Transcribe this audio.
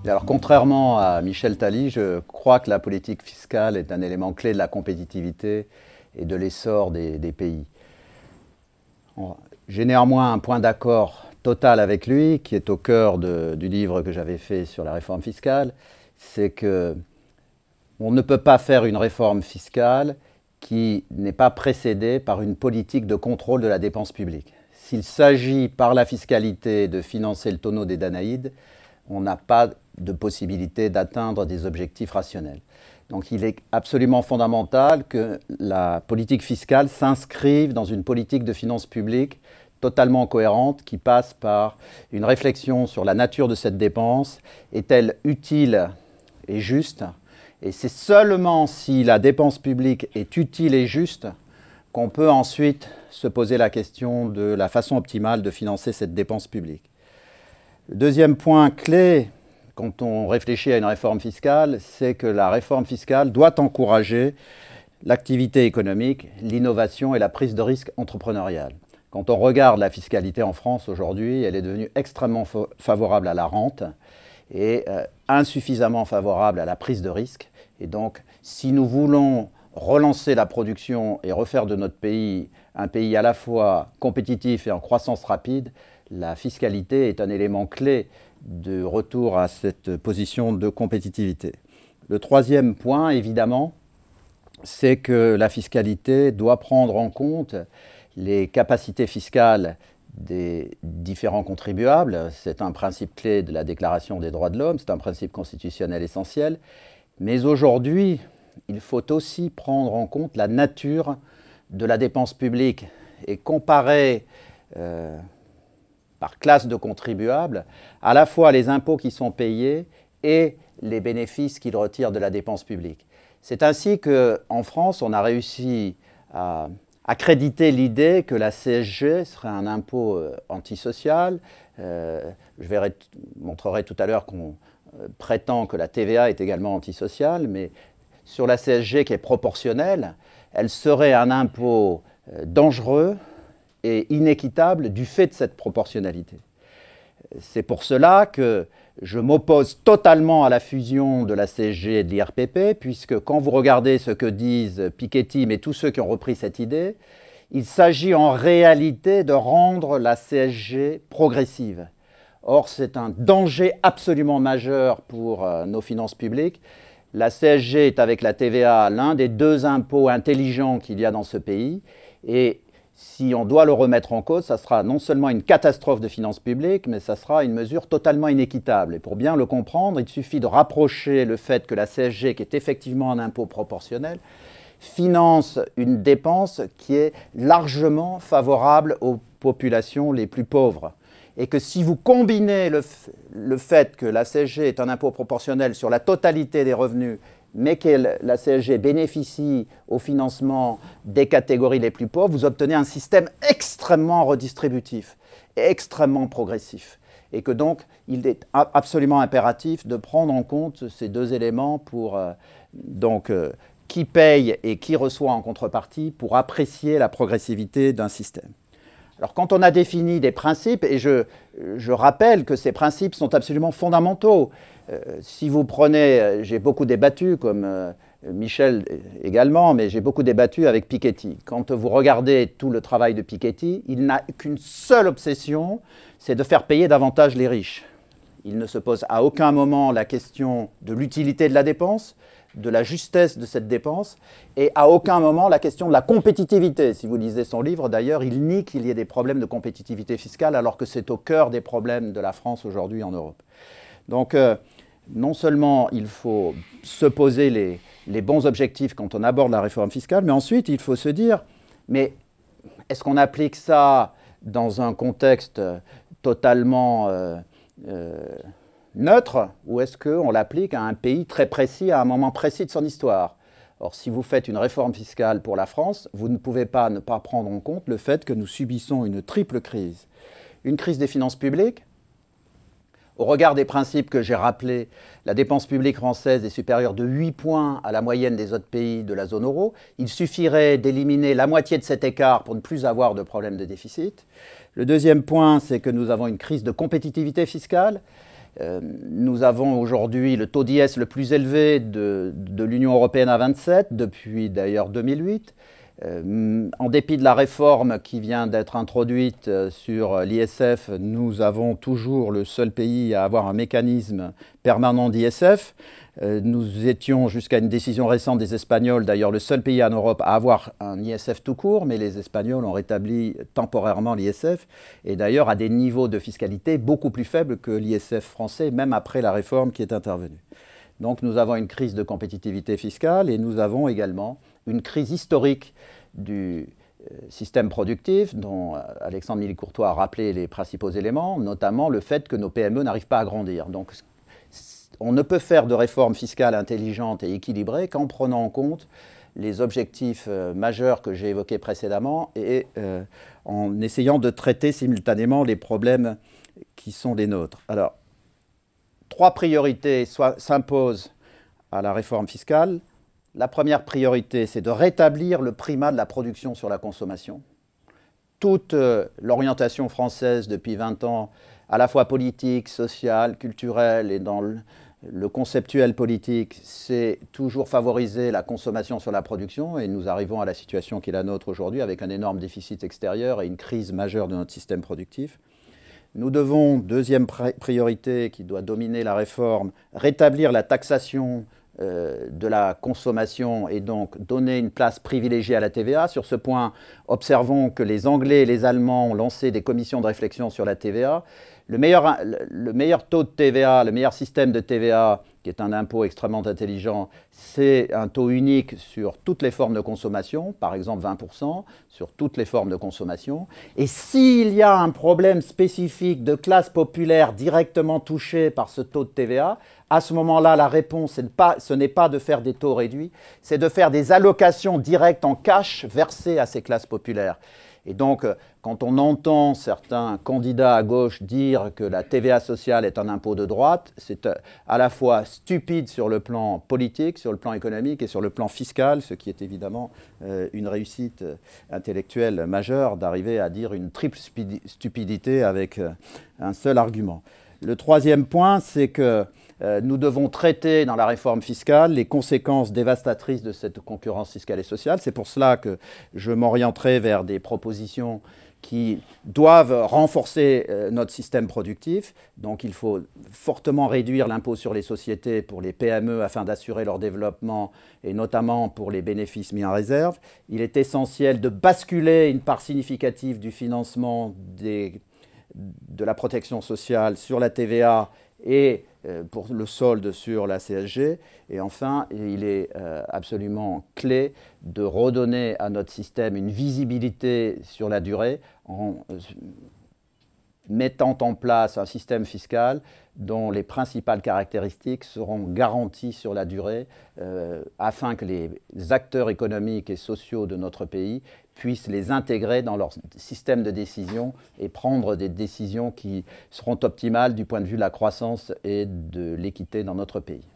Alors, contrairement à Michel Thaly, je crois que la politique fiscale est un élément clé de la compétitivité et de l'essor des pays. J'ai néanmoins un point d'accord total avec lui, qui est au cœur du livre que j'avais fait sur la réforme fiscale, c'est qu'on ne peut pas faire une réforme fiscale qui n'est pas précédée par une politique de contrôle de la dépense publique. S'il s'agit par la fiscalité de financer le tonneau des Danaïdes, on n'a pas de possibilité d'atteindre des objectifs rationnels. Donc il est absolument fondamental que la politique fiscale s'inscrive dans une politique de finances publiques totalement cohérente qui passe par une réflexion sur la nature de cette dépense. Est-elle utile et juste? Et c'est seulement si la dépense publique est utile et juste qu'on peut ensuite se poser la question de la façon optimale de financer cette dépense publique. Le deuxième point clé, quand on réfléchit à une réforme fiscale, c'est que la réforme fiscale doit encourager l'activité économique, l'innovation et la prise de risque entrepreneuriale. Quand on regarde la fiscalité en France aujourd'hui, elle est devenue extrêmement favorable à la rente et insuffisamment favorable à la prise de risque. Et donc, si nous voulons relancer la production et refaire de notre pays un pays à la fois compétitif et en croissance rapide, la fiscalité est un élément clé de retour à cette position de compétitivité. Le troisième point, évidemment, c'est que la fiscalité doit prendre en compte les capacités fiscales des différents contribuables. C'est un principe clé de la Déclaration des droits de l'homme, c'est un principe constitutionnel essentiel. Mais aujourd'hui, il faut aussi prendre en compte la nature de la dépense publique et comparer par classe de contribuables, à la fois les impôts qui sont payés et les bénéfices qu'ils retirent de la dépense publique. C'est ainsi qu'en France, on a réussi à accréditer l'idée que la CSG serait un impôt antisocial. Je montrerai tout à l'heure qu'on prétend que la TVA est également antisociale, mais sur la CSG qui est proportionnelle, elle serait un impôt dangereux et inéquitable du fait de cette proportionnalité. C'est pour cela que je m'oppose totalement à la fusion de la CSG et de l'IRPP, puisque quand vous regardez ce que disent Piketty, mais tous ceux qui ont repris cette idée, il s'agit en réalité de rendre la CSG progressive. Or, c'est un danger absolument majeur pour nos finances publiques. La CSG est, avec la TVA, l'un des deux impôts intelligents qu'il y a dans ce pays, et si on doit le remettre en cause, ça sera non seulement une catastrophe de finances publiques, mais ça sera une mesure totalement inéquitable. Et pour bien le comprendre, il suffit de rapprocher le fait que la CSG, qui est effectivement un impôt proportionnel, finance une dépense qui est largement favorable aux populations les plus pauvres. Et que si vous combinez le fait que la CSG est un impôt proportionnel sur la totalité des revenus, mais que la CSG bénéficie au financement des catégories les plus pauvres, vous obtenez un système extrêmement redistributif et extrêmement progressif. Et que donc, il est absolument impératif de prendre en compte ces deux éléments pour qui paye et qui reçoit en contrepartie pour apprécier la progressivité d'un système. Alors, quand on a défini des principes, et je rappelle que ces principes sont absolument fondamentaux. Si vous prenez, j'ai beaucoup débattu, comme Michel également, mais j'ai beaucoup débattu avec Piketty. Quand vous regardez tout le travail de Piketty, il n'a qu'une seule obsession, c'est de faire payer davantage les riches. Il ne se pose à aucun moment la question de l'utilité de la dépense, de la justesse de cette dépense, et à aucun moment la question de la compétitivité. Si vous lisez son livre, d'ailleurs, il nie qu'il y ait des problèmes de compétitivité fiscale, alors que c'est au cœur des problèmes de la France aujourd'hui en Europe. Donc, non seulement il faut se poser les bons objectifs quand on aborde la réforme fiscale, mais ensuite il faut se dire, mais est-ce qu'on applique ça dans un contexte totalement neutre, ou est-ce qu'on l'applique à un pays très précis, à un moment précis de son histoire? Or, si vous faites une réforme fiscale pour la France, vous ne pouvez pas ne pas prendre en compte le fait que nous subissons une triple crise. Une crise des finances publiques. Au regard des principes que j'ai rappelés, la dépense publique française est supérieure de 8 points à la moyenne des autres pays de la zone euro. Il suffirait d'éliminer la moitié de cet écart pour ne plus avoir de problème de déficit. Le deuxième point, c'est que nous avons une crise de compétitivité fiscale. Nous avons aujourd'hui le taux d'IS le plus élevé de l'Union européenne à 27, depuis d'ailleurs 2008. En dépit de la réforme qui vient d'être introduite sur l'ISF, nous avons toujours le seul pays à avoir un mécanisme permanent d'ISF. Nous étions, jusqu'à une décision récente des Espagnols, d'ailleurs le seul pays en Europe à avoir un ISF tout court, mais les Espagnols ont rétabli temporairement l'ISF, et d'ailleurs à des niveaux de fiscalité beaucoup plus faibles que l'ISF français, même après la réforme qui est intervenue. Donc nous avons une crise de compétitivité fiscale et nous avons également une crise historique du système productif dont Alexandre Milly-Courtois a rappelé les principaux éléments, notamment le fait que nos PME n'arrivent pas à grandir. Donc on ne peut faire de réformes fiscales intelligentes et équilibrées qu'en prenant en compte les objectifs majeurs que j'ai évoqués précédemment et en essayant de traiter simultanément les problèmes qui sont les nôtres. Alors, 3 priorités s'imposent à la réforme fiscale. La première priorité, c'est de rétablir le primat de la production sur la consommation. Toute l'orientation française depuis 20 ans, à la fois politique, sociale, culturelle et dans le conceptuel politique, c'est toujours favoriser la consommation sur la production et nous arrivons à la situation qui est la nôtre aujourd'hui avec un énorme déficit extérieur et une crise majeure de notre système productif. Nous devons, deuxième priorité qui doit dominer la réforme, rétablir la taxation de la consommation et donc donner une place privilégiée à la TVA. Sur ce point, observons que les Anglais et les Allemands ont lancé des commissions de réflexion sur la TVA. Le meilleur taux de TVA, le meilleur système de TVA, qui est un impôt extrêmement intelligent, c'est un taux unique sur toutes les formes de consommation, par exemple 20%, sur toutes les formes de consommation. Et s'il y a un problème spécifique de classe populaire directement touchée par ce taux de TVA, à ce moment-là, la réponse, ce n'est pas de faire des taux réduits, c'est de faire des allocations directes en cash versées à ces classes populaires. Et donc, quand on entend certains candidats à gauche dire que la TVA sociale est un impôt de droite, c'est à la fois stupide sur le plan politique, sur le plan économique et sur le plan fiscal, ce qui est évidemment une réussite intellectuelle majeure d'arriver à dire une triple stupidité avec un seul argument. Le troisième point, c'est que nous devons traiter dans la réforme fiscale les conséquences dévastatrices de cette concurrence fiscale et sociale. C'est pour cela que je m'orienterai vers des propositions qui doivent renforcer notre système productif. Donc il faut fortement réduire l'impôt sur les sociétés pour les PME afin d'assurer leur développement et notamment pour les bénéfices mis en réserve. Il est essentiel de basculer une part significative du financement de la protection sociale sur la TVA et pour le solde sur la CSG. Et enfin, il est absolument clé de redonner à notre système une visibilité sur la durée en mettant en place un système fiscal dont les principales caractéristiques seront garanties sur la durée afin que les acteurs économiques et sociaux de notre pays puissent les intégrer dans leur système de décision et prendre des décisions qui seront optimales du point de vue de la croissance et de l'équité dans notre pays.